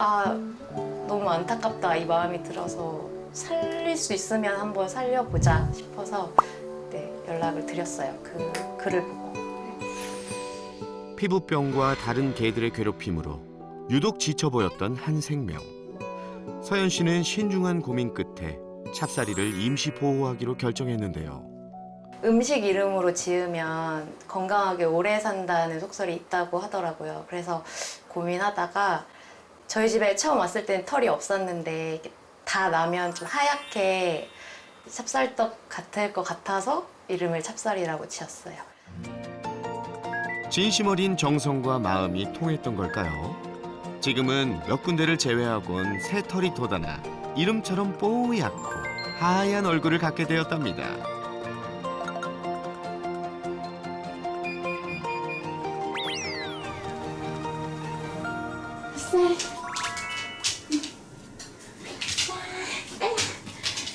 아, 너무 안타깝다 이 마음이 들어서 살릴 수 있으면 한번 살려보자 싶어서 네, 연락을 드렸어요. 그 글을 보고. 피부병과 다른 개들의 괴롭힘으로 유독 지쳐 보였던 한 생명. 서연 씨는 신중한 고민 끝에 찹쌀이를 임시 보호하기로 결정했는데요. 음식 이름으로 지으면 건강하게 오래 산다는 속설이 있다고 하더라고요. 그래서 고민하다가 저희 집에 처음 왔을 때는 털이 없었는데 다 나면 좀 하얗게 찹쌀떡 같을 것 같아서 이름을 찹쌀이라고 지었어요. 진심 어린 정성과 마음이 통했던 걸까요? 지금은 몇 군데를 제외하곤 새 털이 돋아나 이름처럼 뽀얗고 하얀 얼굴을 갖게 되었답니다.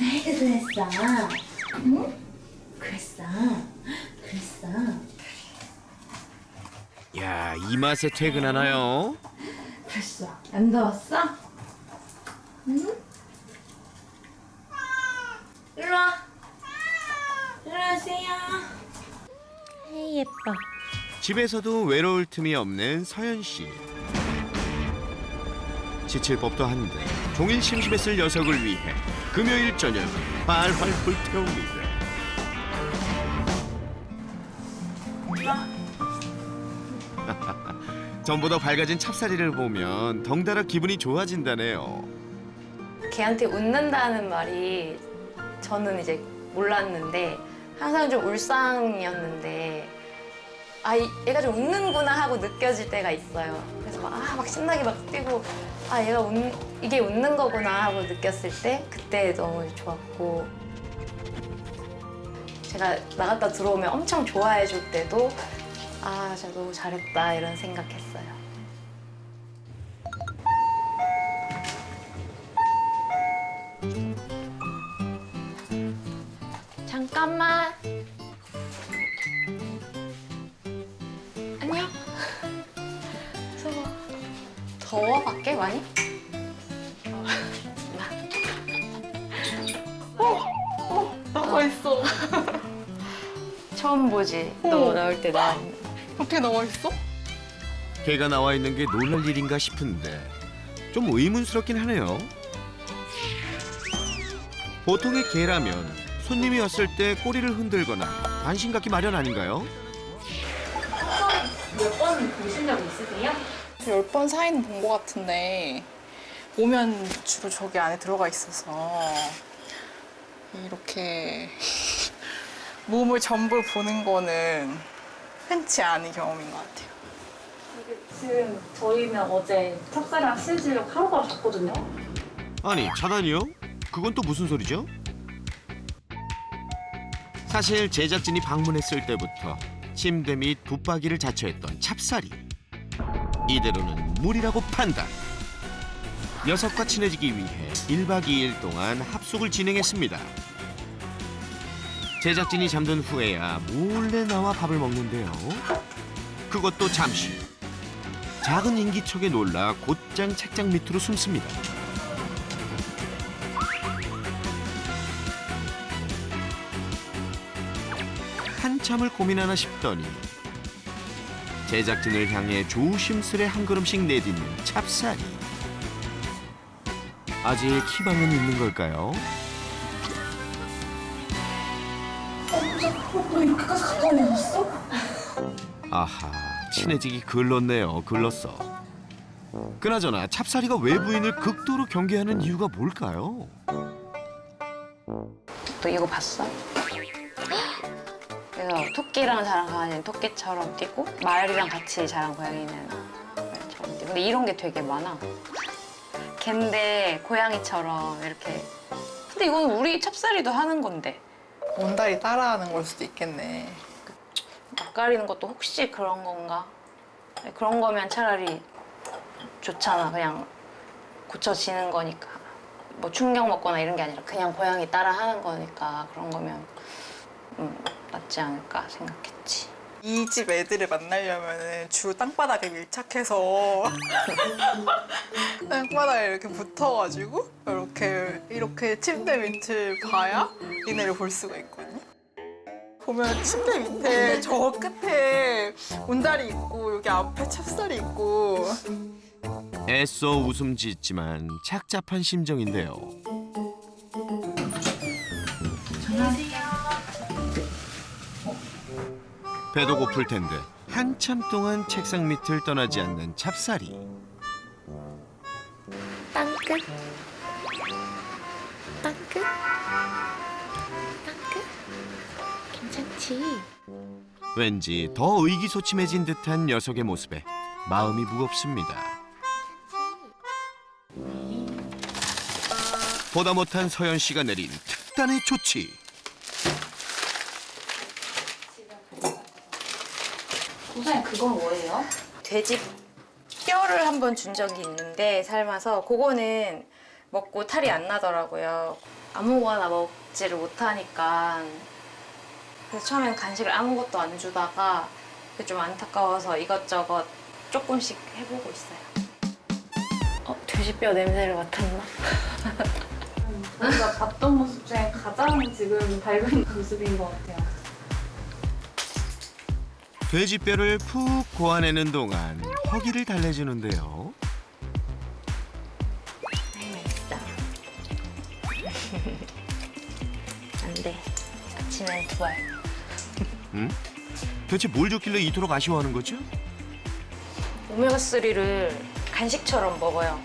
아이고 그랬어. 응? 그랬어. 야, 이 맛에 퇴근하나요? 그랬어. 안 더웠어? 응? 일로 와. 일어나세요. 아이 예뻐. 집에서도 외로울 틈이 없는 서연 씨. 지칠 법도 한데 종일 심심했을 녀석을 위해 금요일 저녁 활활 불태웁니다. 전보다 밝아진 찹쌀이를 보면 덩달아 기분이 좋아진다네요. 걔한테 웃는다는 말이 저는 이제 몰랐는데 항상 좀 울상이었는데 아, 얘가 좀 웃는구나 하고 느껴질 때가 있어요. 그래서 막 신나게 막 뛰고 얘가 이게 웃는 거구나 하고 느꼈을 때 그때 너무 좋았고 제가 나갔다 들어오면 엄청 좋아해 줄 때도 진짜 너무 잘했다 이런 생각했어요. 잠깐만. 안녕. 무서워. 더워 밖에 많이? 나가 있어. 처음 보지. 너 나올 때 나. 어떻게 나와 있어? 개가 나와 있는 게 놀랄 일인가 싶은데 좀 의문스럽긴 하네요. 보통의 개라면 손님이 왔을 때 꼬리를 흔들거나 관심 갖기 마련 아닌가요? 몇 번 보신 적 있으세요? 10번 사이는 본 것 같은데 오면 주로 저기 안에 들어가 있어서 이렇게 몸을 전부 보는 거는 흔치 않은 경험인 것 같아요. 지금 저희는 어제 찹쌀이랑 치즈를 하루가 줬거든요. 아니, 차단이요? 그건 또 무슨 소리죠? 사실 제작진이 방문했을 때부터 침대 및 붙박이를 자처했던 찹쌀이. 이대로는 무리라고 판단. 녀석과 친해지기 위해 1박 2일 동안 합숙을 진행했습니다. 제작진이 잠든 후에야 몰래 나와 밥을 먹는데요. 그것도 잠시. 작은 인기척에 놀라 곧장 책장 밑으로 숨습니다. 한참을 고민하나 싶더니 제작진을 향해 조심스레 한 걸음씩 내딛는 찹쌀이. 아직 희망은 있는 걸까요? 너 이렇게까지 가까이 왔어? 아하, 친해지기 글렀네요, 글렀어. 그나저나 찹쌀이가 외부인을 극도로 경계하는 이유가 뭘까요? 너 이거 봤어? 그래서 토끼랑 자란 강아지는 토끼처럼 뛰고 말이랑 같이 자란 고양이는 말처럼 뛰고 근데 이런 게 되게 많아. 걘데 고양이처럼 이렇게. 근데 이건 우리 찹쌀이도 하는 건데. 온달이 따라하는 걸 수도 있겠네. 낯가리는 것도 혹시 그런 건가? 그런 거면 차라리 좋잖아. 그냥 고쳐지는 거니까. 뭐 충격 먹거나 이런 게 아니라 그냥 고양이 따라 하는 거니까 그런 거면 낫지 않을까 생각했지. 이 집 애들을 만나려면 주 땅바닥에 밀착해서 땅바닥에 이렇게 붙어가지고 이렇게 침대 밑을 봐야 얘네를 볼 수가 있거든요. 보면 침대 밑에 저 끝에 온다리 있고 여기 앞에 찹쌀이 있고. 애써 웃음 짓지만 착잡한 심정인데요. 배도 고플 텐데 한참 동안 책상 밑을 떠나지 않는 찹쌀이. 땅끝. 땅끝. 땅끝. 괜찮지? 왠지 더 의기소침해진 듯한 녀석의 모습에 마음이 무겁습니다. 보다 못한 서연 씨가 내린 특단의 조치. 선생님 그건 뭐예요? 돼지 뼈를 한번 준 적이 있는데 삶아서 그거는 먹고 탈이 안 나더라고요. 아무거나 먹지를 못하니까 그래서 처음엔 간식을 아무것도 안 주다가 그게 좀 안타까워서 이것저것 조금씩 해보고 있어요. 돼지뼈 냄새를 맡았나? 우리가 봤던 모습 중에 가장 지금 밝은 모습인 것 같아요. 돼지뼈를 푹 고아내는 동안 허기를 달래주는데요. 맛있어. 안 돼. 아침엔 두 알. 응? 대체 뭘 줬길래 이토록 아쉬워하는 거죠? 오메가3를 간식처럼 먹어요.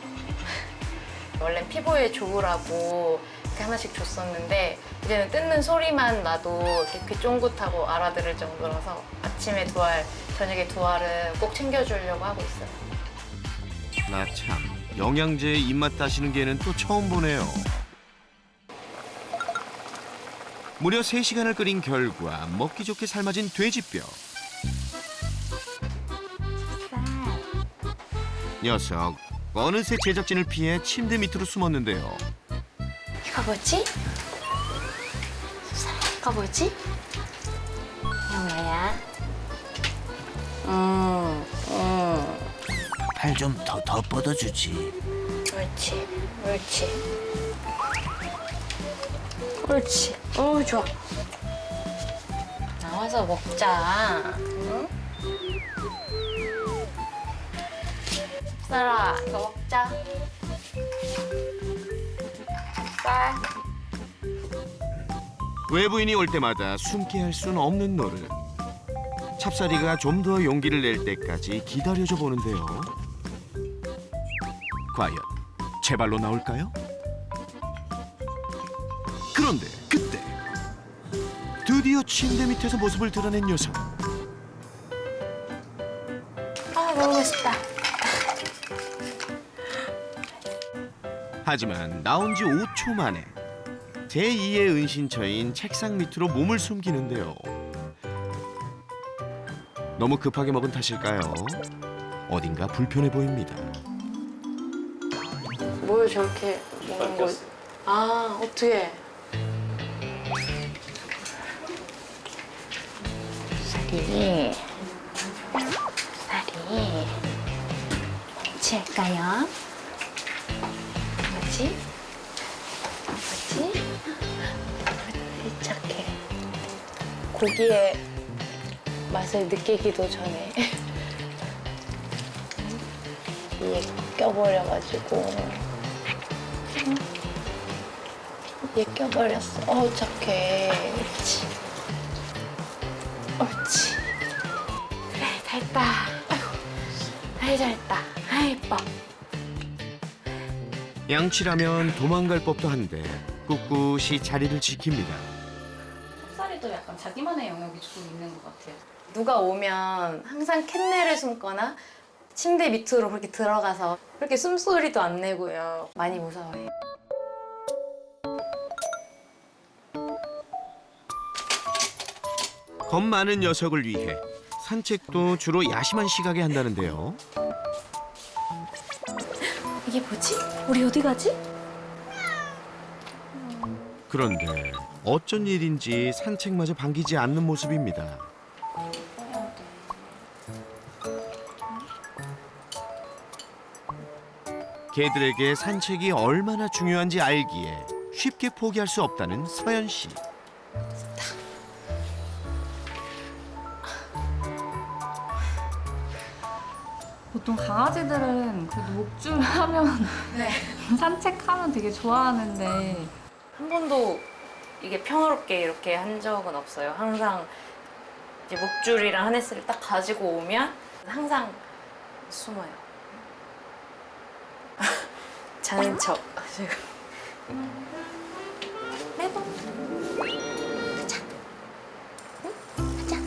원래 피부에 좋으라고 이렇게 하나씩 줬었는데 이제는 뜯는 소리만 나도 이렇게 귀 쫑긋하고 알아들을 정도라서 아침에 두 알, 저녁에 두 알은 꼭 챙겨주려고 하고 있어요. 나 참 영양제에 입맛 다시는 개는 또 처음 보네요. 무려 3시간을 끓인 결과 먹기 좋게 삶아진 돼지뼈. 녀석 어느새 제작진을 피해 침대 밑으로 숨었는데요. 이거 뭐지? 이거 뭐지? 영아야. 팔 좀 더 뻗어주지. 옳지, 옳지. 옳지. 좋아. 나와서 먹자. 응? 쌀아, 이거 먹자. 쌀. 외부인이 올 때마다 숨게 할 수는 없는 노릇. 찹쌀이가 좀 더 용기를 낼 때까지 기다려줘 보는데요. 과연 제 발로 나올까요? 그런데 그때 드디어 침대 밑에서 모습을 드러낸 녀석. 너무 맛있다. 하지만 나온 지 5초 만에 제2의 은신처인 책상 밑으로 몸을 숨기는데요. 너무 급하게 먹은 탓일까요? 어딘가 불편해 보입니다. 뭘 저렇게 먹는 거? 어떻게? 쌀이 같이 할까요? 뭐지? 착해. 고기의 맛을 느끼기도 전에 이에 껴버려가지고 얘 껴버렸어. 착해. 옳지. 옳지. 그래, 잘했다. 아이고, 아이 잘했다. 아이 예뻐. 양치라면 도망갈 법도 한데 꿋꿋이 자리를 지킵니다. 찹쌀이도 약간 자기만의 영역이 조금 있는 것 같아요. 누가 오면 항상 캔넬을 숨거나 침대 밑으로 그렇게 들어가서 그렇게 숨소리도 안 내고요. 많이 무서워해요. 겁 많은 녀석을 위해 산책도 주로 야심한 시각에 한다는데요. 이게 뭐지? 우리 어디 가지? 그런데 어쩐 일인지 산책마저 반기지 않는 모습입니다. 개들에게 산책이 얼마나 중요한지 알기에 쉽게 포기할 수 없다는 서연 씨. 보통 강아지들은 그래도 목줄 하면 산책하면 되게 좋아하는데 한 번도 이게 평화롭게 이렇게 한 적은 없어요. 항상 이제 목줄이랑 하네스를 딱 가지고 오면 항상 숨어요. 자는 척. 지금. 매번. 가자. 응? 가자.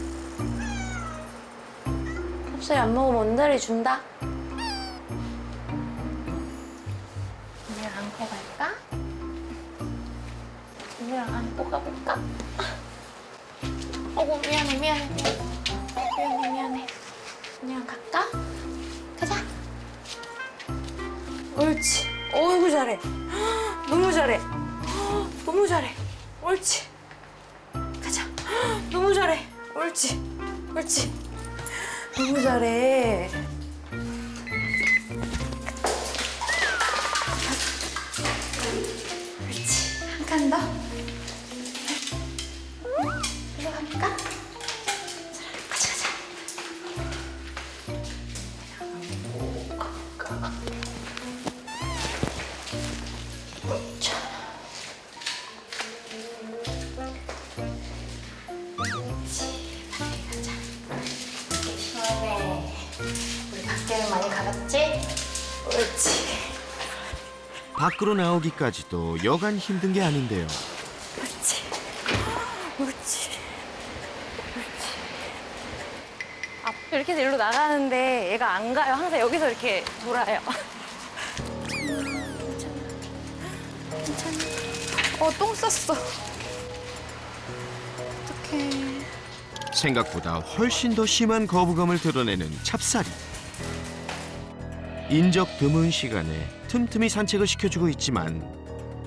캡슐 안 먹으면 원다리 준다. 언니랑 안고 갈까? 언니랑 안고 가볼까? 어구 미안해. 언니랑 갈까? 가자. 옳지. 어이구 잘해. 너무 잘해. 너무 잘해. 옳지. 가자. 너무 잘해. 옳지. 너무 잘해. 옳지. 한 칸 더. 일로 갈까? 같이 가자. 시원해. 우리 밖에는 많이 가봤지? 옳지. 밖으로 나오기까지도 여간 힘든 게 아닌데요. 옳지. 이렇게 해서 일로 나가는데 얘가 안 가요. 항상 여기서 이렇게 돌아요. 괜찮아. 똥 쌌어. 어떡해. 생각보다 훨씬 더 심한 거부감을 드러내는 찹쌀이. 인적 드문 시간에 틈틈이 산책을 시켜주고 있지만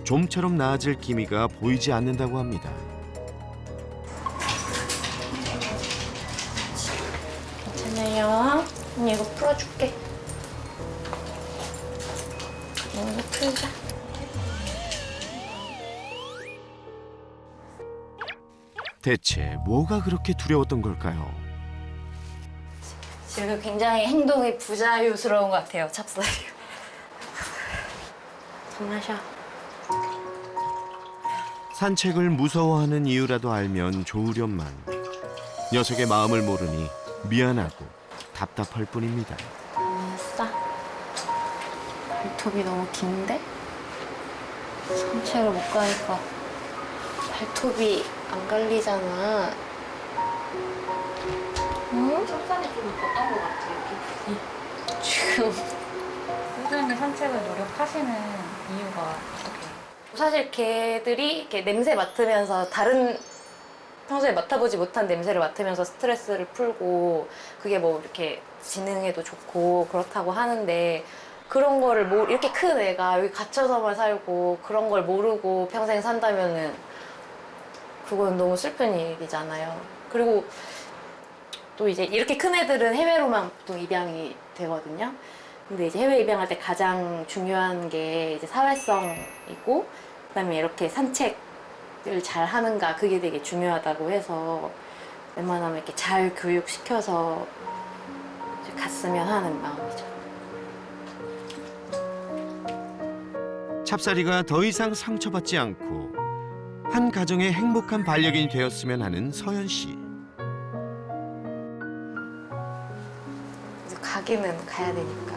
좀처럼 나아질 기미가 보이지 않는다고 합니다. 괜찮아요. 언니 이거 풀어줄게. 이거 풀자. 대체 뭐가 그렇게 두려웠던 걸까요? 지금 굉장히 행동이 부자유스러운 것 같아요, 찹쌀이. 좀 마셔. 산책을 무서워하는 이유라도 알면 좋으련만 녀석의 마음을 모르니 미안하고 답답할 뿐입니다. 알았어. 발톱이 너무 긴데? 산책을 못 가니까 발톱이 안 갈리잖아. 응? 찹쌀이 좀 어떤 것 같아요? 지금 꾸준히 산책을 노력하시는 이유가 어떻게? 사실 개들이 이렇게 냄새 맡으면서 다른 평소에 맡아보지 못한 냄새를 맡으면서 스트레스를 풀고 그게 뭐 이렇게 지능에도 좋고 그렇다고 하는데 그런 거를 이렇게 큰 애가 여기 갇혀서만 살고 그런 걸 모르고 평생 산다면은 그건 너무 슬픈 일이잖아요. 그리고 또 이제 이렇게 큰 애들은 해외로만 보통 입양이 되거든요. 근데 이제 해외 입양할 때 가장 중요한 게 이제 사회성이고 그다음에 이렇게 산책을 잘 하는가 그게 되게 중요하다고 해서 웬만하면 이렇게 잘 교육시켜서 이제 갔으면 하는 마음이죠. 찹쌀이가 더 이상 상처받지 않고 한 가정의 행복한 반려견이 되었으면 하는 서연 씨. 그래서 가기는 가야 되니까.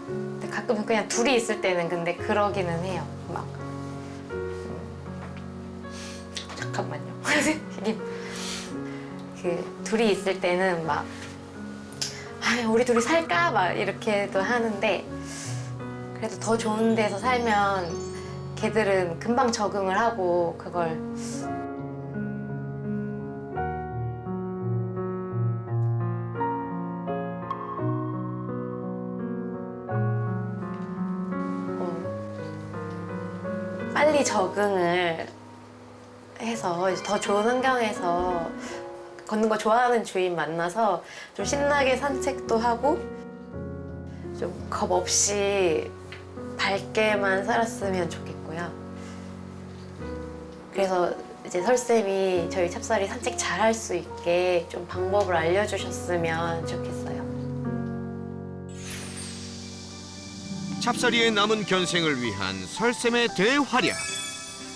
근데 가끔 그냥 둘이 있을 때는 근데 그러기는 해요. 막 잠깐만요. 그 둘이 있을 때는 막 우리 둘이 살까 막 이렇게도 하는데 그래도 더 좋은 데서 살면 걔들은 금방 적응을 하고 그걸 빨리 적응을 해서 이제 더 좋은 환경에서 걷는 거 좋아하는 주인 만나서 좀 신나게 산책도 하고 좀 겁 없이 밝게만 살았으면 좋겠고요. 그래서 이제 설쌤이 저희 찹쌀이 산책 잘 할 수 있게 좀 방법을 알려주셨으면 좋겠어요. 찹쌀이의 남은 견생을 위한 설쌤의 대활약.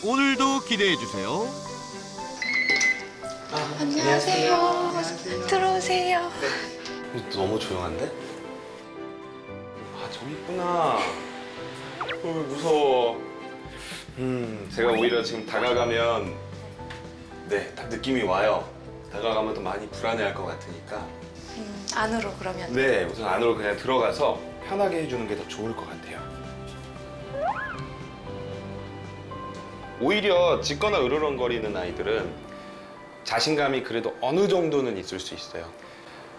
오늘도 기대해주세요. 안녕하세요. 들어오세요. 너무 조용한데? 아, 저기 있구나. 무서워. 제가 오히려 지금 다가가면 딱 느낌이 와요. 다가가면 더 많이 불안해할 것 같으니까. 안으로 그러면. 네, 우선 안으로 그냥 들어가서 편하게 해주는 게 더 좋을 것 같아요. 오히려 짖거나 으르렁거리는 아이들은 자신감이 그래도 어느 정도는 있을 수 있어요.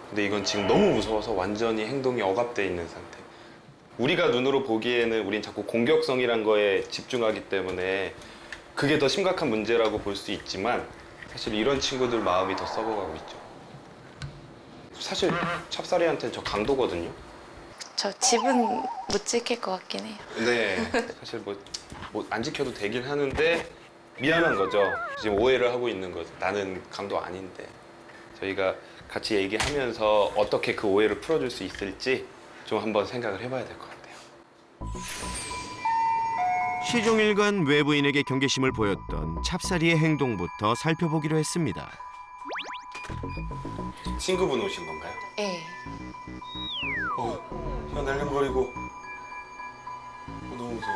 근데 이건 지금 너무 무서워서 완전히 행동이 억압돼 있는 상태. 우리가 눈으로 보기에는 우린 자꾸 공격성이란 거에 집중하기 때문에 그게 더 심각한 문제라고 볼 수 있지만 사실 이런 친구들 마음이 더 썩어가고 있죠. 사실 찹쌀이한테는 저 강도거든요. 저 집은 못 지킬 것 같긴 해요. 네, 사실 뭐 안 지켜도 되긴 하는데 미안한 거죠. 지금 오해를 하고 있는 거죠. 나는 강도 아닌데. 저희가 같이 얘기하면서 어떻게 그 오해를 풀어줄 수 있을지 좀 한번 생각을 해봐야 될 것 같아요. 시종일관 외부인에게 경계심을 보였던 찹쌀이의 행동부터 살펴보기로 했습니다. 친구분 오신 건가요? 네. 혀 날름거리고 너무 무서워.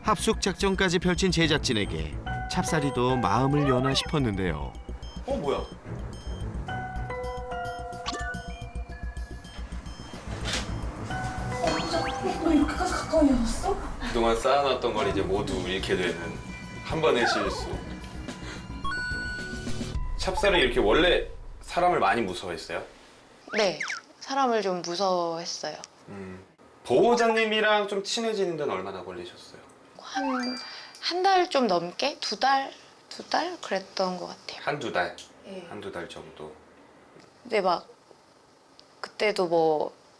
합숙 작전까지 펼친 제작진에게 찹쌀이도 마음을 여나 싶었는데요. 뭐야? 너 이렇게까지 가까이 왔어? 그동안 쌓아놨던 걸 이제 모두 잃게 되는 한 번의 실수. 찹쌀이 이렇게 원래 사람을 많이 무서워했어요? 네. 사람을 좀 무서워했어요. 보호자님이랑 좀 친해지는 데는 얼마나 걸리셨어요? 한 달 좀 넘게? 두 달 그랬던 것 같아요. 한두 달? 네. 한두 달 정도. 근데 막 그때도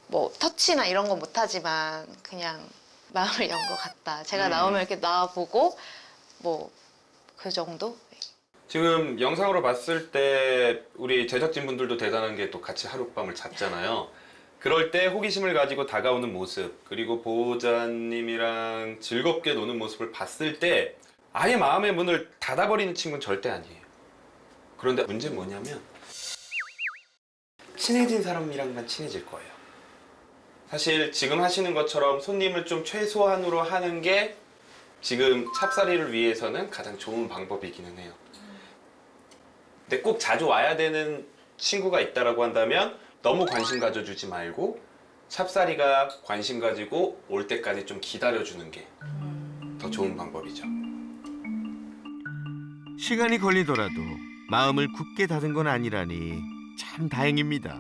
뭐 터치나 이런 건 못하지만 그냥 마음을 연 것 같다. 제가 나오면 이렇게 나와보고 뭐 그 정도? 지금 영상으로 봤을 때 우리 제작진분들도 대단한 게 또 같이 하룻밤을 잤잖아요. 그럴 때 호기심을 가지고 다가오는 모습, 그리고 보호자님이랑 즐겁게 노는 모습을 봤을 때 아예 마음의 문을 닫아버리는 친구는 절대 아니에요. 그런데 문제는 뭐냐면 친해진 사람이랑만 친해질 거예요. 사실 지금 하시는 것처럼 손님을 좀 최소한으로 하는 게 지금 찹쌀이를 위해서는 가장 좋은 방법이기는 해요. 근데 꼭 자주 와야 되는 친구가 있다라고 한다면 너무 관심 가져주지 말고 찹쌀이가 관심 가지고 올 때까지 좀 기다려주는 게 더 좋은 방법이죠. 시간이 걸리더라도 마음을 굳게 닫은 건 아니라니 참 다행입니다.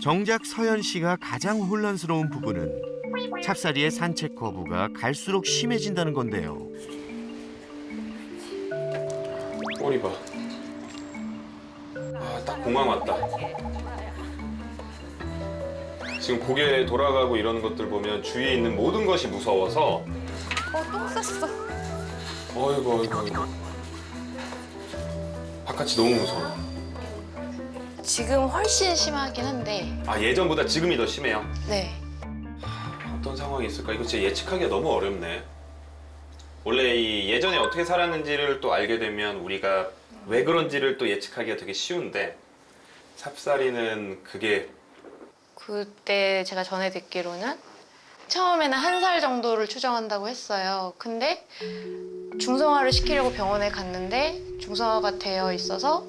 정작 서연 씨가 가장 혼란스러운 부분은 찹쌀이의 산책 거부가 갈수록 심해진다는 건데요. 꼬리 봐. 딱 공항 왔다. 지금 고개 돌아가고 이러는 것들 보면 주위에 있는 모든 것이 무서워서 똥 쌌어. 어이구. 바깥이 너무 무서워. 지금 훨씬 심하긴 한데 예전보다 지금이 더 심해요. 네. 어떤 상황이 있을까? 이거 진짜 예측하기가 너무 어렵네. 원래 이 예전에 어떻게 살았는지를 또 알게 되면 우리가 왜 그런지를 또 예측하기가 되게 쉬운데 찹쌀이는 그게 그때 제가 전에 듣기로는 처음에는 1살 정도를 추정한다고 했어요. 근데 중성화를 시키려고 병원에 갔는데 중성화가 되어 있어서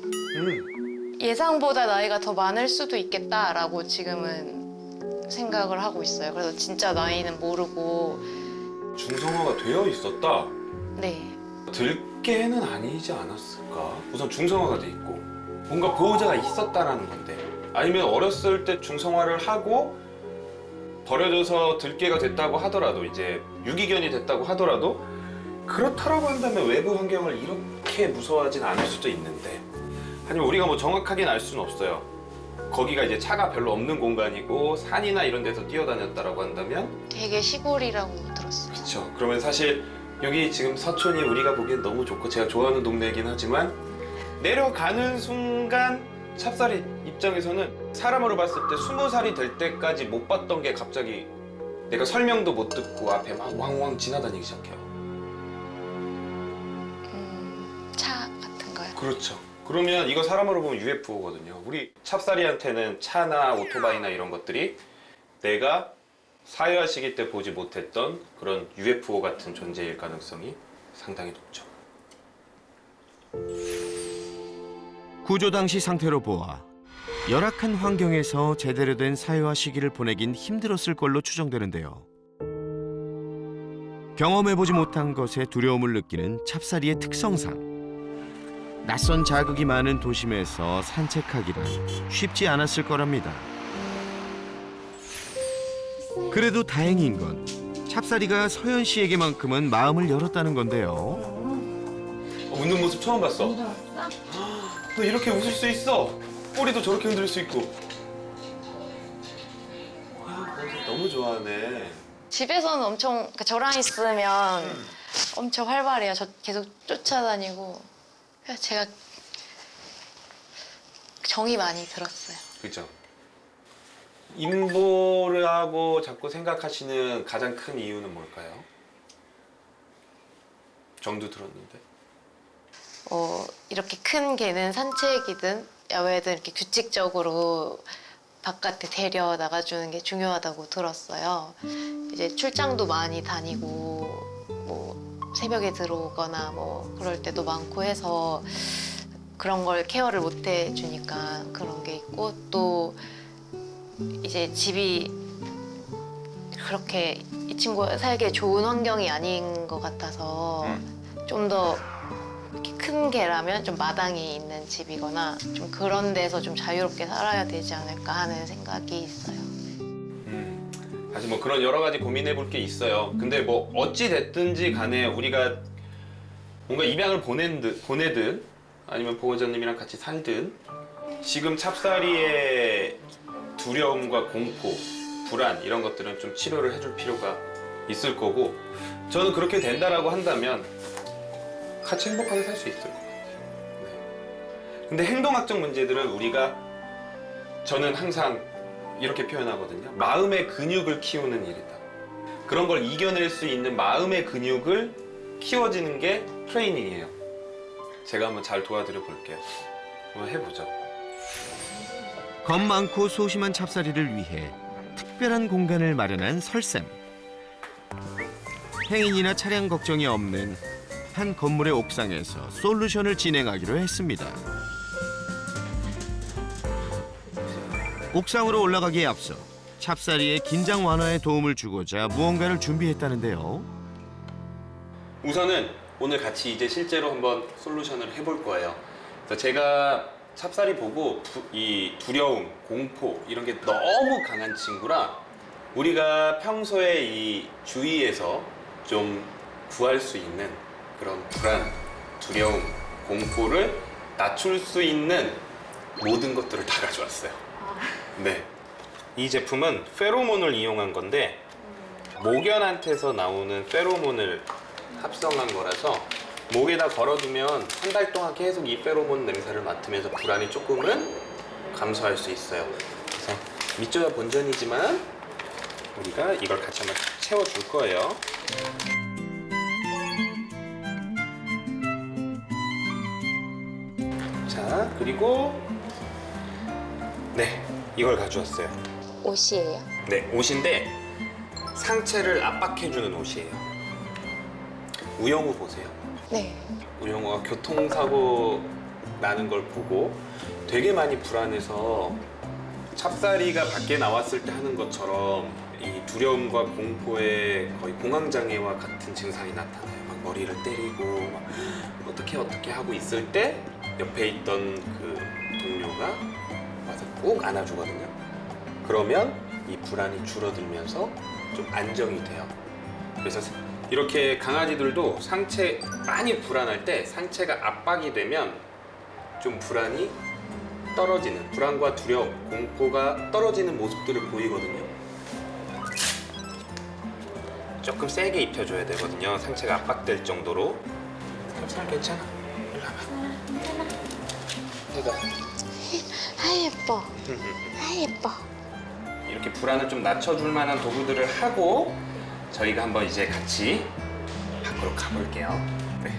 예상보다 나이가 더 많을 수도 있겠다라고 지금은 생각을 하고 있어요. 그래서 진짜 나이는 모르고. 중성화가 되어 있었다? 네. 들깨는 아니지 않았을까? 우선 중성화가 돼 있고 뭔가 보호자가 있었다라는 건데, 아니면 어렸을 때 중성화를 하고 버려져서 들깨가 됐다고 하더라도, 이제 유기견이 됐다고 하더라도 그렇다라고 한다면 외부 환경을 이렇게 무서워하진 않을 수도 있는데, 하지만 우리가 뭐 정확하게는 알 수는 없어요. 거기가 이제 차가 별로 없는 공간이고 산이나 이런 데서 뛰어다녔다라고 한다면 되게 시골이라고 들었어요. 그렇죠. 그러면 사실 여기 지금 서촌이 우리가 보기엔 너무 좋고 제가 좋아하는 동네이긴 하지만 내려가는 순간 찹쌀이 입장에서는 사람으로 봤을 때 20살이 될 때까지 못 봤던 게 갑자기 내가 설명도 못 듣고 앞에 막 왕왕 지나다니기 시작해요. 차 같은 거요? 그렇죠. 그러면 이거 사람으로 보면 UFO거든요. 우리 찹쌀이한테는 차나 오토바이나 이런 것들이 내가 사회화 시기 때 보지 못했던 그런 UFO 같은 존재일 가능성이 상당히 높죠. 구조 당시 상태로 보아 열악한 환경에서 제대로 된 사회화 시기를 보내긴 힘들었을 걸로 추정되는데요. 경험해보지 못한 것에 두려움을 느끼는 찹쌀이의 특성상 낯선 자극이 많은 도심에서 산책하기란 쉽지 않았을 거랍니다. 그래도 다행인 건 찹쌀이가 서연 씨에게만큼은 마음을 열었다는 건데요. 웃는 모습 처음 봤어. 너 이렇게 웃을 수 있어. 꼬리도 저렇게 흔들 수 있고. 너무 좋아하네. 집에서는 엄청 그러니까 저랑 있으면 엄청 활발해요. 저 계속 쫓아다니고. 그래서 제가 정이 많이 들었어요. 그죠. 인보를 하고 자꾸 생각하시는 가장 큰 이유는 뭘까요? 정도 들었는데. 이렇게 큰 개는 산책이든 야외든 이렇게 규칙적으로 바깥에 데려 나가주는 게 중요하다고 들었어요. 이제 출장도 많이 다니고 뭐 새벽에 들어오거나 뭐 그럴 때도 많고 해서 그런 걸 케어를 못 해주니까 그런 게 있고 또 이제 집이 그렇게 이 친구가 살기에 좋은 환경이 아닌 것 같아서 좀 더 큰 개라면 좀 마당이 있는 집이거나 좀 그런 데서 좀 자유롭게 살아야 되지 않을까 하는 생각이 있어요. 사실 뭐 그런 여러 가지 고민해 볼 게 있어요. 근데 뭐 어찌 됐든지 간에 우리가 뭔가 입양을 보내든 아니면 보호자님이랑 같이 살든 지금 찹쌀이의 두려움과 공포, 불안 이런 것들은 좀 치료를 해줄 필요가 있을 거고 저는 그렇게 된다라고 한다면 같이 행복하게 살 수 있을 것 같아요. 네. 근데 행동학적 문제들은 우리가 저는 항상 이렇게 표현하거든요. 마음의 근육을 키우는 일이다. 그런 걸 이겨낼 수 있는 마음의 근육을 키워지는 게 트레이닝이에요. 제가 한번 잘 도와드려 볼게요. 한번 해보죠. 겁 많고 소심한 찹쌀이를 위해 특별한 공간을 마련한 설쌤. 행인이나 차량 걱정이 없는 한 건물의 옥상에서 솔루션을 진행하기로 했습니다. 옥상으로 올라가기에 앞서 찹쌀이의 긴장 완화에 도움을 주고자 무언가를 준비했다는데요. 우선은 오늘 같이 이제 실제로 한번 솔루션을 해볼 거예요. 그래서 제가 찹쌀이 보고 이 두려움, 공포 이런 게 너무 강한 친구라 우리가 평소에 이 주위에서 좀 구할 수 있는 그런 불안, 두려움, 공포를 낮출 수 있는 모든 것들을 다 가져왔어요. 네. 이 제품은 페로몬을 이용한 건데 모견한테서 나오는 페로몬을 합성한 거라서 목에다 걸어두면 한 달 동안 계속 이 페로몬 냄새를 맡으면서 불안이 조금은 감소할 수 있어요. 그래서 밑조야 본전이지만 우리가 이걸 같이 한번 채워줄 거예요. 자, 그리고 네, 이걸 가져왔어요. 옷이에요? 네, 옷인데 상체를 압박해주는 옷이에요. 우영우 보세요. 네. 우영우가 교통사고 나는 걸 보고 되게 많이 불안해서 찹쌀이가 밖에 나왔을 때 하는 것처럼 이 두려움과 공포에 거의 공황장애와 같은 증상이 나타나요. 막 머리를 때리고 막 어떻게 하고 있을 때 옆에 있던 그 동료가 와서 꼭 안아주거든요. 그러면 이 불안이 줄어들면서 좀 안정이 돼요. 그래서 이렇게 강아지들도 많이 불안할 때 상체가 압박이 되면 좀 불안이 떨어지는, 불안과 두려움, 공포가 떨어지는 모습들을 보이거든요. 조금 세게 입혀줘야 되거든요. 상체가 압박될 정도로. 찹쌀 괜찮아? 일로 와봐. 해가. 아 예뻐. 아 예뻐. 이렇게 불안을 좀 낮춰줄 만한 도구들을 하고 저희가 한번 이제 같이 밖으로 가볼게요. 네.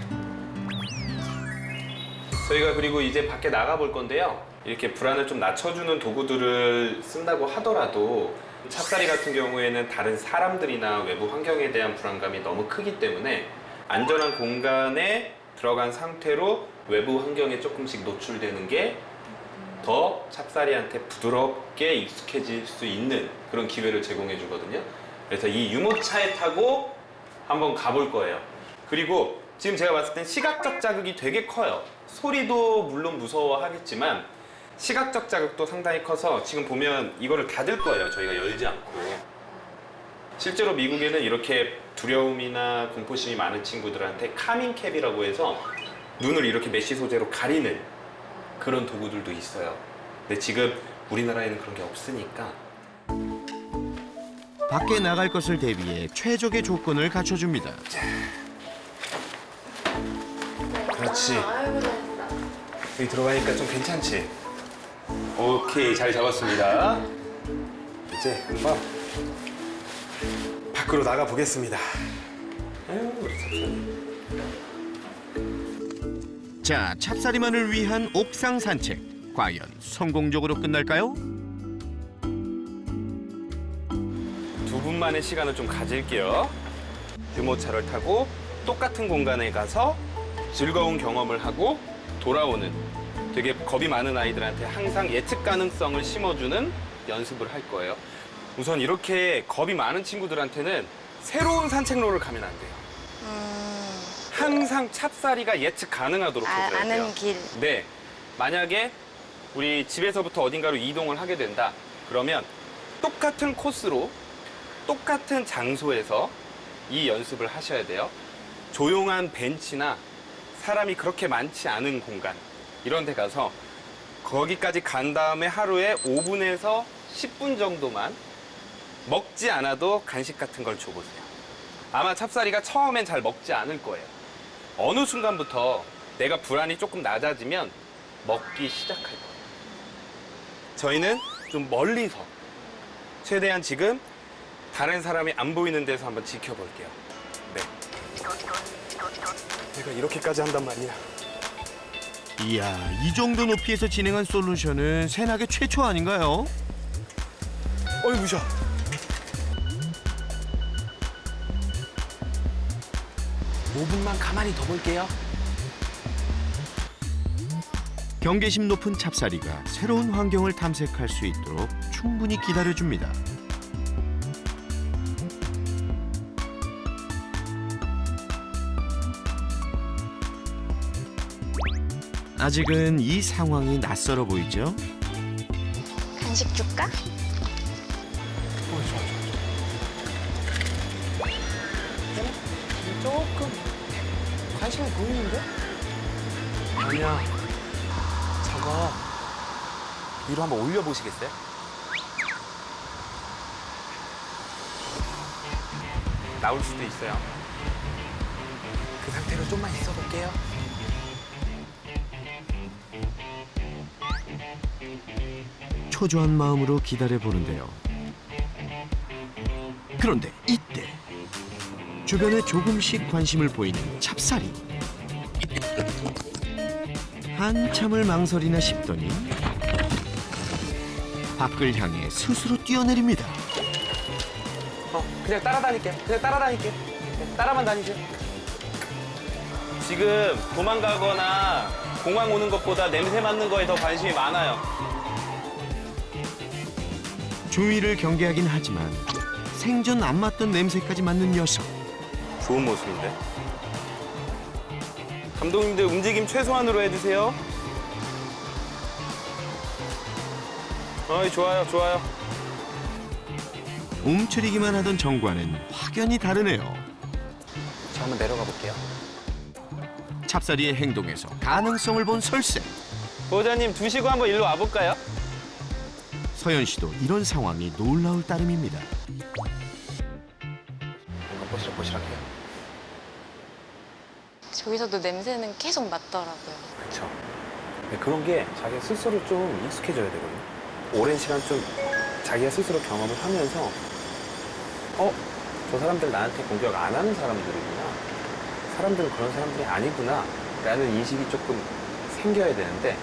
저희가 그리고 이제 밖에 나가볼 건데요. 이렇게 불안을 좀 낮춰주는 도구들을 쓴다고 하더라도 찹쌀이 같은 경우에는 다른 사람들이나 외부 환경에 대한 불안감이 너무 크기 때문에 안전한 공간에 들어간 상태로 외부 환경에 조금씩 노출되는 게 더 찹쌀이한테 부드럽게 익숙해질 수 있는 그런 기회를 제공해 주거든요. 그래서 이 유모차에 타고 한번 가볼 거예요. 그리고 지금 제가 봤을 땐 시각적 자극이 되게 커요. 소리도 물론 무서워하겠지만 시각적 자극도 상당히 커서 지금 보면 이거를 닫을 거예요. 저희가 열지 않고. 실제로 미국에는 이렇게 두려움이나 공포심이 많은 친구들한테 카밍캡이라고 해서 눈을 이렇게 메쉬 소재로 가리는 그런 도구들도 있어요. 근데 지금 우리나라에는 그런 게 없으니까. 밖에 나갈 것을 대비해 최적의 조건을 갖춰줍니다. 그렇지. 아이고 잘했다. 여기 들어가니까 좀 괜찮지? 오케이, 잘 잡았습니다. 이제 한번 밖으로 나가 보겠습니다. 아유, 우리 찹쌀이. 자, 찹쌀이만을 위한 옥상 산책. 과연 성공적으로 끝날까요? 두 분만의 시간을 좀 가질게요. 유모차를 타고 똑같은 공간에 가서 즐거운 경험을 하고 돌아오는 되게 겁이 많은 아이들한테 항상 예측 가능성을 심어주는 연습을 할 거예요. 우선 이렇게 겁이 많은 친구들한테는 새로운 산책로를 가면 안 돼요. 항상 찹쌀이가 예측 가능하도록 해줘야 돼요. 아는 길. 네. 만약에 우리 집에서부터 어딘가로 이동을 하게 된다. 그러면 똑같은 코스로 똑같은 장소에서 이 연습을 하셔야 돼요. 조용한 벤치나 사람이 그렇게 많지 않은 공간 이런 데 가서 거기까지 간 다음에 하루에 5분에서 10분 정도만 먹지 않아도 간식 같은 걸 줘보세요. 아마 찹쌀이가 처음엔 잘 먹지 않을 거예요. 어느 순간부터 내가 불안이 조금 낮아지면 먹기 시작할 거예요. 저희는 좀 멀리서 최대한 지금 다른 사람이 안 보이는 데서 한번 지켜볼게요. 네. 내가 이렇게까지 한단 말이야. 이야, 이 정도 높이에서 진행한 솔루션은 새나게 최초 아닌가요? 어이 무셔. (5분만) 가만히 더 볼게요. 경계심 높은 찹쌀이가 새로운 환경을 탐색할 수 있도록 충분히 기다려줍니다. 아직은 이 상황이 낯설어 보이죠? 간식 줄까? 조금 관심이 보이는데? 아니야. 저거 위로 한번 올려보시겠어요? 나올 수도 있어요. 그 상태로 좀만 있어 볼게요. 초조한 마음으로 기다려보는데요. 그런데 이때 주변에 조금씩 관심을 보이는 찹쌀이. 한참을 망설이나 싶더니 밖을 향해 스스로 뛰어내립니다. 그냥 따라다닐게요. 그냥 따라다닐게요. 따라만 다니세요. 지금 도망가거나 공항 오는 것보다 냄새 맡는 거에 더 관심이 많아요. 주위를 경계하긴 하지만 생전 안 맡던 냄새까지 맡는 녀석. 좋은 모습인데? 감독님들 움직임 최소한으로 해주세요. 어이, 좋아요, 좋아요. 움츠리기만 하던 정과는 확연히 다르네요. 저 한번 내려가 볼게요. 찹쌀이의 행동에서 가능성을 본 설세. 보호자님 두시고 한번 일로 와볼까요? 서연 씨도 이런 상황이 놀라울 따름입니다. 뭔가 보시락보시락해요. 저기서도 냄새는 계속 맡더라고요. 그렇죠. 근데 그런 게 자기가 스스로 좀 익숙해져야 되거든요. 오랜 시간 좀 자기가 스스로 경험을 하면서 저 사람들 나한테 공격 안 하는 사람들이구나. 사람들은 그런 사람들이 아니구나. 라는 인식이 조금 생겨야 되는데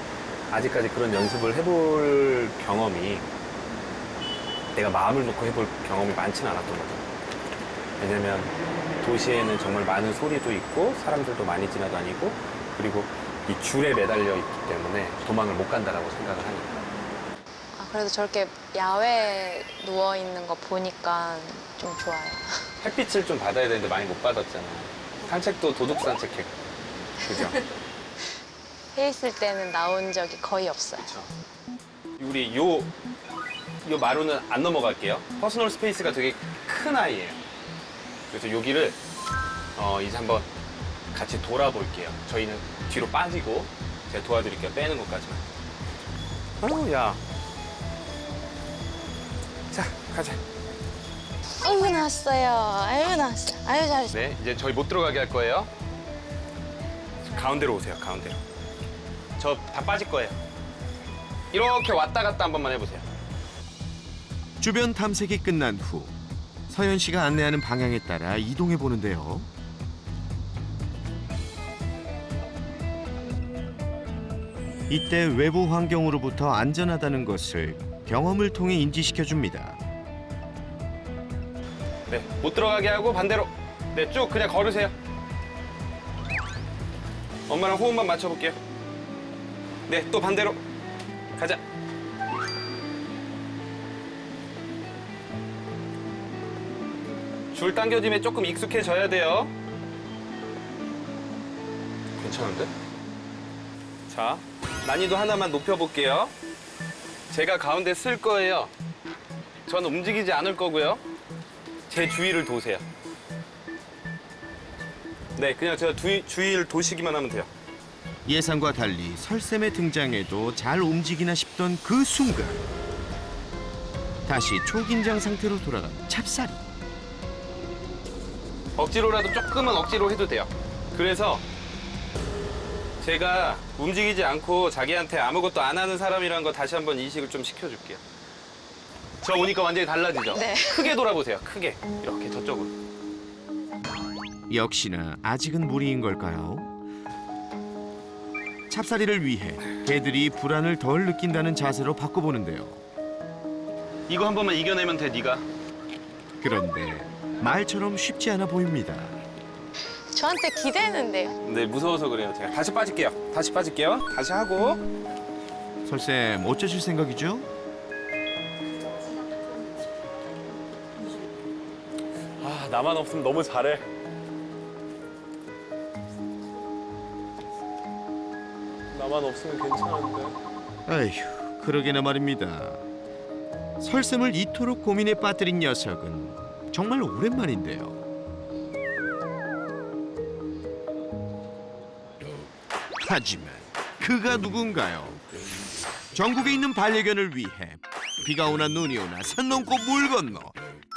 아직까지 그런 연습을 해볼 경험이 내가 마음을 놓고 해볼 경험이 많지는 않았던 거죠. 왜냐면 도시에는 정말 많은 소리도 있고 사람들도 많이 지나다니고 그리고 이 줄에 매달려 있기 때문에 도망을 못 간다라고 생각을 하니까. 아, 그래도 저렇게 야외에 누워 있는 거 보니까 좀 좋아요. 햇빛을 좀 받아야 되는데 많이 못 받았잖아. 산책도 도둑 산책했고. 그죠? 해 있을 때는 나온 적이 거의 없어요. 그렇죠. 우리 요 마루는 안 넘어갈게요. 퍼스널 스페이스가 되게 큰 아이예요. 그래서 여기를 이제 한번 같이 돌아볼게요. 저희는 뒤로 빠지고 제가 도와드릴게요. 빼는 것까지만. 아유, 야. 자, 가자. 아이고 나왔어요. 아이고 나왔어요. 아유 잘했어. 네, 이제 저희 못 들어가게 할 거예요. 가운데로 오세요, 가운데로. 저 다 빠질 거예요. 이렇게 왔다 갔다 한 번만 해보세요. 주변 탐색이 끝난 후 서연 씨가 안내하는 방향에 따라 이동해 보는데요. 이때 외부 환경으로부터 안전하다는 것을 경험을 통해 인지시켜 줍니다. 네, 못 들어가게 하고 반대로. 네, 쭉 그냥 걸으세요. 엄마랑 호흡만 맞춰볼게요. 네, 또 반대로. 가자. 줄 당겨짐에 조금 익숙해져야 돼요. 괜찮은데? 자, 난이도 하나만 높여볼게요. 제가 가운데 쓸 거예요. 전 움직이지 않을 거고요. 제 주위를 도세요. 네, 그냥 제가 주위를 도시기만 하면 돼요. 예상과 달리 설쌤의 등장에도 잘 움직이나 싶던 그 순간 다시 초긴장 상태로 돌아간 찹쌀이. 억지로라도 조금은 억지로 해도 돼요. 그래서 제가 움직이지 않고 자기한테 아무것도 안 하는 사람이라는 거 다시 한번 인식을 좀 시켜줄게요. 저 오니까 완전히 달라지죠? 네. 크게 돌아보세요, 크게. 이렇게 저쪽으로. 역시나 아직은 무리인 걸까요? 찹쌀이를 위해 개들이 불안을 덜 느낀다는 자세로 바꿔보는데요. 이거 한 번만 이겨내면 돼, 네가. 그런데 말처럼 쉽지 않아 보입니다. 저한테 기대는데요. 네, 무서워서 그래요, 제가. 다시 빠질게요. 다시 빠질게요. 다시 하고. 설쌤 어쩌실 생각이죠? 아, 나만 없으면 너무 잘해. 나만 없으면 괜찮은데. 아휴, 그러게나 말입니다. 설쌤을 이토록 고민에 빠뜨린 녀석은 정말 오랜만인데요. 하지만 그가 누군가요? 전국에 있는 반려견을 위해 비가 오나 눈이 오나 산 넘고 물 건너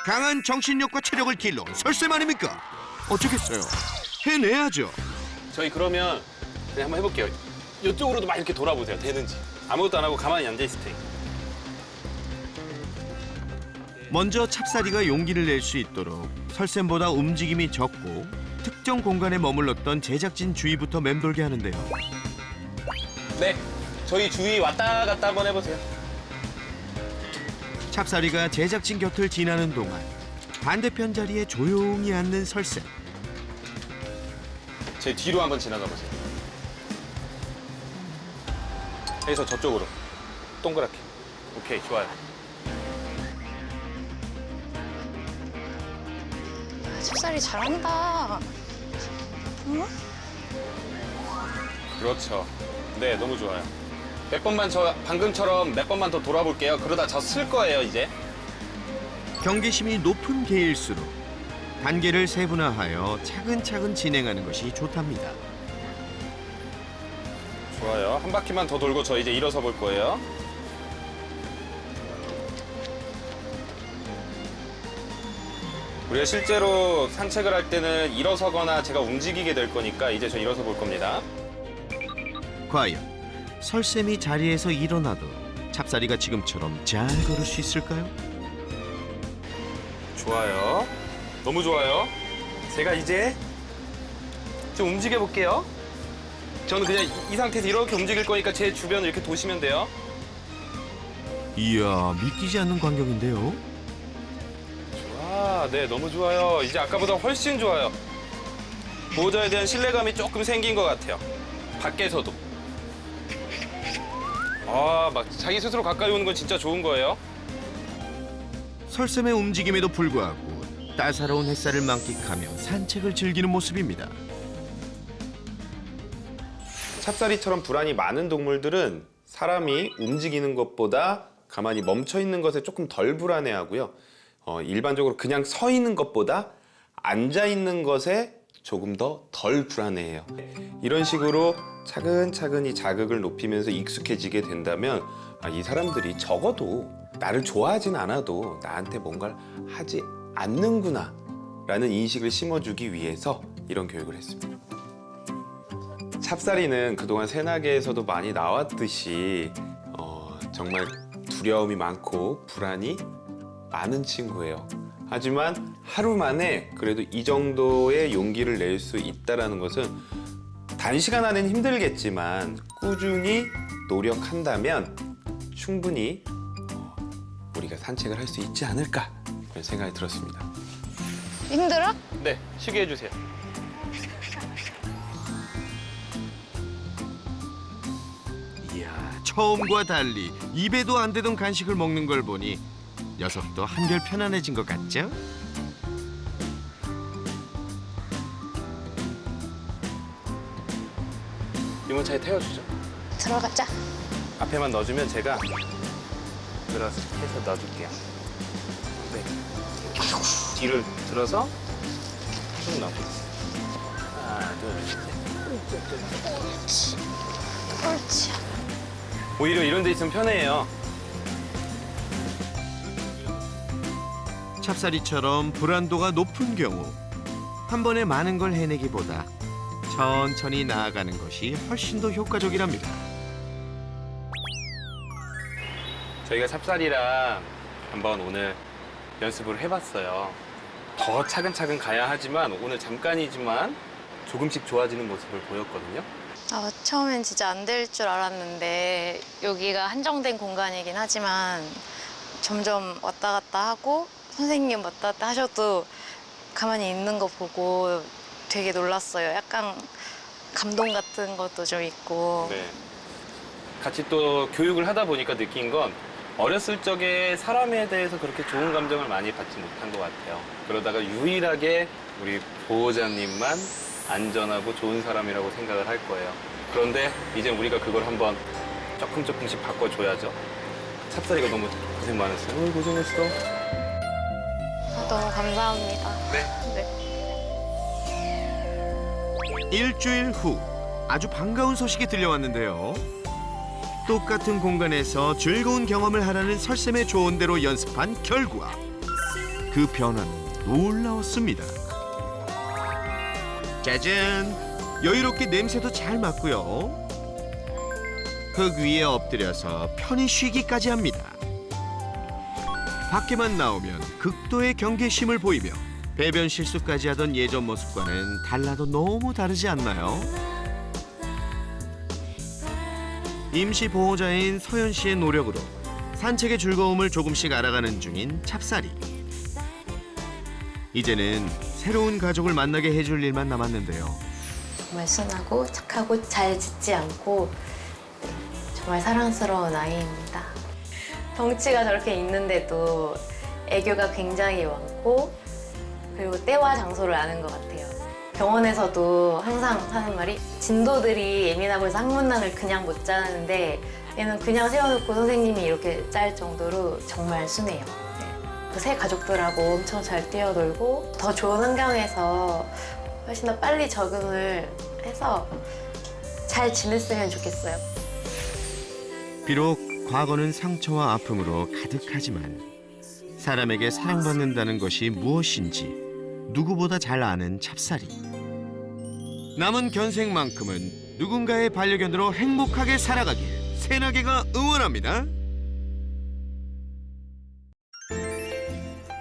강한 정신력과 체력을 길러온 설쌤 아닙니까? 어쩌겠어요. 해내야죠. 저희 그러면 그냥 한번 해볼게요. 이쪽으로도 막 이렇게 돌아보세요, 되는지. 아무것도 안 하고 가만히 앉아있을 테니까. 먼저 찹쌀이가 용기를 낼 수 있도록 설쌤보다 움직임이 적고 특정 공간에 머물렀던 제작진 주위부터 맴돌게 하는데요. 네, 저희 주위 왔다 갔다 한번 해보세요. 찹쌀이가 제작진 곁을 지나는 동안 반대편 자리에 조용히 앉는 설쌤. 제 뒤로 한번 지나가 보세요. 해서 저쪽으로 동그랗게. 오케이, 좋아요. 찹쌀이 잘한다. 그렇죠. 네, 너무 좋아요. 몇 번만 방금처럼 몇 번만 더 돌아볼게요. 그러다 저 쓸 거예요, 이제. 경계심이 높은 개일수록 단계를 세분화하여 차근차근 진행하는 것이 좋답니다. 좋아요. 한 바퀴만 더 돌고 저 이제 일어서 볼 거예요. 우리가 실제로 산책을 할 때는 일어서거나 제가 움직이게 될 거니까 이제 저 일어서 볼 겁니다. 과연 설쌤이 자리에서 일어나도 찹쌀이가 지금처럼 잘 걸을 수 있을까요? 좋아요. 너무 좋아요. 제가 이제 좀 움직여 볼게요. 저는 그냥 이 상태에서 이렇게 움직일 거니까 제 주변을 이렇게 도시면 돼요. 이야, 믿기지 않는 광경인데요. 좋아, 네, 너무 좋아요. 이제 아까보다 훨씬 좋아요. 보호자에 대한 신뢰감이 조금 생긴 것 같아요. 밖에서도. 막 자기 스스로 가까이 오는 건 진짜 좋은 거예요. 설쌤의 움직임에도 불구하고 따사로운 햇살을 만끽하며 산책을 즐기는 모습입니다. 찹쌀이처럼 불안이 많은 동물들은 사람이 움직이는 것보다 가만히 멈춰 있는 것에 조금 덜 불안해하고요. 일반적으로 그냥 서 있는 것보다 앉아 있는 것에 조금 더 덜 불안해해요. 이런 식으로 차근차근히 자극을 높이면서 익숙해지게 된다면 이 사람들이 적어도 나를 좋아하진 않아도 나한테 뭔가를 하지 않는구나 라는 인식을 심어주기 위해서 이런 교육을 했습니다. 찹쌀이는 그동안 새나개에서도 많이 나왔듯이 정말 두려움이 많고 불안이 많은 친구예요. 하지만 하루 만에 그래도 이 정도의 용기를 낼 수 있다는 것은 단시간 안에는 힘들겠지만 꾸준히 노력한다면 충분히 우리가 산책을 할 수 있지 않을까 그런 생각이 들었습니다. 힘들어? 네, 쉬게 해주세요. 이야, 처음과 달리 입에도 안 되던 간식을 먹는 걸 보니 녀석도 한결 편안해진 것 같죠? 유모차에 태워주죠. 들어가자. 앞에만 넣어주면 제가 들어서 해서 넣어줄게요. 네. 뒤를 들어서 쭉 넣어보세요. 하나, 둘, 셋. 옳지. 오히려 이런 데 있으면 편해요. 찹쌀이처럼 불안도가 높은 경우 한 번에 많은 걸 해내기보다 천천히 나아가는 것이 훨씬 더 효과적이랍니다. 저희가 찹쌀이랑 한번 오늘 연습을 해봤어요. 더 차근차근 가야 하지만 오늘 잠깐이지만 조금씩 좋아지는 모습을 보였거든요. 처음엔 진짜 안 될 줄 알았는데 여기가 한정된 공간이긴 하지만 점점 왔다 갔다 하고 선생님 왔다 갔다 하셔도 가만히 있는 거 보고 되게 놀랐어요. 약간 감동 같은 것도 좀 있고. 네. 같이 또 교육을 하다 보니까 느낀 건 어렸을 적에 사람에 대해서 그렇게 좋은 감정을 많이 받지 못한 것 같아요. 그러다가 유일하게 우리 보호자님만 안전하고 좋은 사람이라고 생각을 할 거예요. 그런데 이제 우리가 그걸 한번 조금씩 바꿔줘야죠. 찹쌀이가 너무 고생 많았어요. 고생했어. 너무 감사합니다. 네. 일주일 후 아주 반가운 소식이 들려왔는데요. 똑같은 공간에서 즐거운 경험을 하라는 설쌤의 조언대로 연습한 결과 그 변화는 놀라웠습니다. 짜잔! 여유롭게 냄새도 잘 맡고요. 흙 위에 엎드려서 편히 쉬기까지 합니다. 밖에만 나오면 극도의 경계심을 보이며 배변 실수까지 하던 예전 모습과는 달라도 너무 다르지 않나요? 임시 보호자인 서연 씨의 노력으로 산책의 즐거움을 조금씩 알아가는 중인 찹쌀이. 이제는 새로운 가족을 만나게 해줄 일만 남았는데요. 정말 순하고 착하고 잘 짖지 않고 정말 사랑스러운 아이입니다. 덩치가 저렇게 있는데도 애교가 굉장히 많고 그리고 때와 장소를 아는 것 같아요. 병원에서도 항상 하는 말이 진도들이 예민하고 해서 항문난을 그냥 못 자는데 얘는 그냥 세워놓고 선생님이 이렇게 짤 정도로 정말 순해요. 그 새 가족들하고 엄청 잘 뛰어놀고 더 좋은 환경에서 훨씬 더 빨리 적응을 해서 잘 지냈으면 좋겠어요. 비록 과거는 상처와 아픔으로 가득하지만 사람에게 사랑받는다는 것이 무엇인지 누구보다 잘 아는 찹쌀이. 남은 견생만큼은 누군가의 반려견으로 행복하게 살아가길 새나개가 응원합니다.